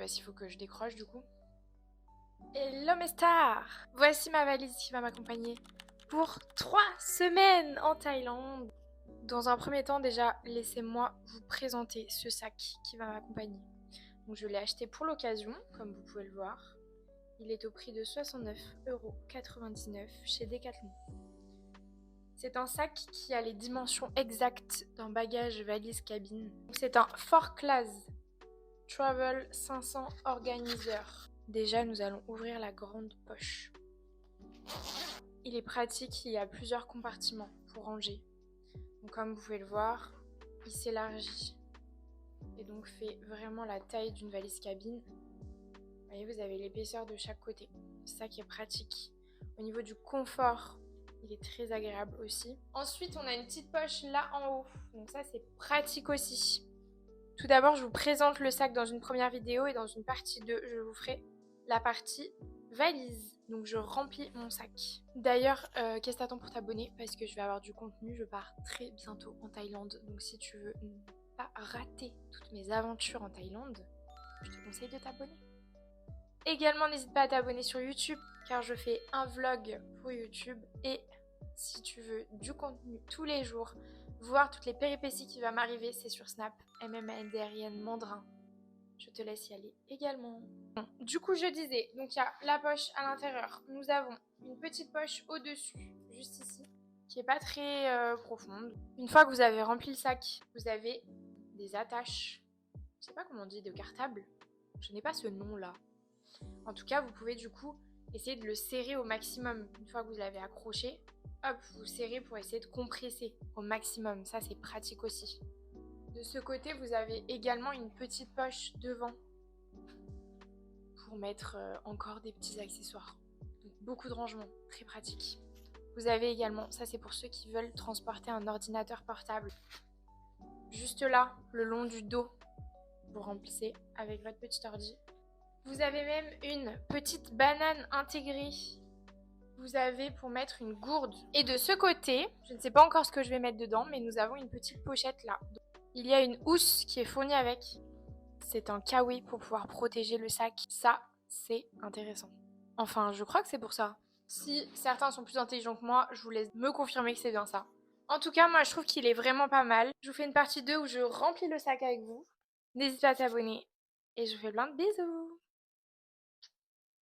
parce qu'il faut que je décroche du coup. Hello mes stars! Voici ma valise qui va m'accompagner pour 3 semaines en Thaïlande. Dans un premier temps déjà, laissez-moi vous présenter ce sac qui va m'accompagner. Donc je l'ai acheté pour l'occasion, comme vous pouvez le voir. Il est au prix de 69,99 € chez Decathlon. C'est un sac qui a les dimensions exactes d'un bagage valise cabine. C'est un 4-Class Travel 500 Organizer. Déjà, nous allons ouvrir la grande poche. Il est pratique, il y a plusieurs compartiments pour ranger. Donc, comme vous pouvez le voir, il s'élargit et donc fait vraiment la taille d'une valise cabine. Vous voyez, vous avez l'épaisseur de chaque côté. C'est ça qui est pratique. Au niveau du confort, il est très agréable aussi. Ensuite, on a une petite poche là en haut. Donc ça, c'est pratique aussi. Tout d'abord, je vous présente le sac dans une première vidéo et dans une partie 2, je vous ferai la partie valise. Donc je remplis mon sac. D'ailleurs, qu'est-ce que t'attends pour t'abonner? Parce que je vais avoir du contenu, je pars très bientôt en Thaïlande. Donc si tu veux ne pas rater toutes mes aventures en Thaïlande, je te conseille de t'abonner. Également, n'hésite pas à t'abonner sur YouTube car je fais un vlog pour YouTube et si tu veux du contenu tous les jours, voir toutes les péripéties qui vont m'arriver, c'est sur Snap, MMANDRIN Mandrin. Je te laisse y aller également. Bon, du coup, je disais, donc il y a la poche à l'intérieur. Nous avons une petite poche au-dessus, juste ici, qui n'est pas très profonde. Une fois que vous avez rempli le sac, vous avez des attaches. Je sais pas comment on dit, de cartable. Je n'ai pas ce nom-là. En tout cas, vous pouvez du coup essayer de le serrer au maximum. Une fois que vous l'avez accroché, hop, vous serrez pour essayer de compresser au maximum. Ça, c'est pratique aussi. De ce côté, vous avez également une petite poche devant pour mettre encore des petits accessoires. Donc, beaucoup de rangement, très pratique. Vous avez également, ça c'est pour ceux qui veulent transporter un ordinateur portable. Juste là, le long du dos, vous remplissez avec votre petit ordi. Vous avez même une petite banane intégrée. Vous avez pour mettre une gourde. Et de ce côté, je ne sais pas encore ce que je vais mettre dedans, mais nous avons une petite pochette là. Il y a une housse qui est fournie avec. C'est un kawaii pour pouvoir protéger le sac. Ça, c'est intéressant. Enfin, je crois que c'est pour ça. Si certains sont plus intelligents que moi, je vous laisse me confirmer que c'est bien ça. En tout cas, moi, je trouve qu'il est vraiment pas mal. Je vous fais une partie 2 où je remplis le sac avec vous. N'hésitez pas à t'abonner. Et je vous fais plein de bisous.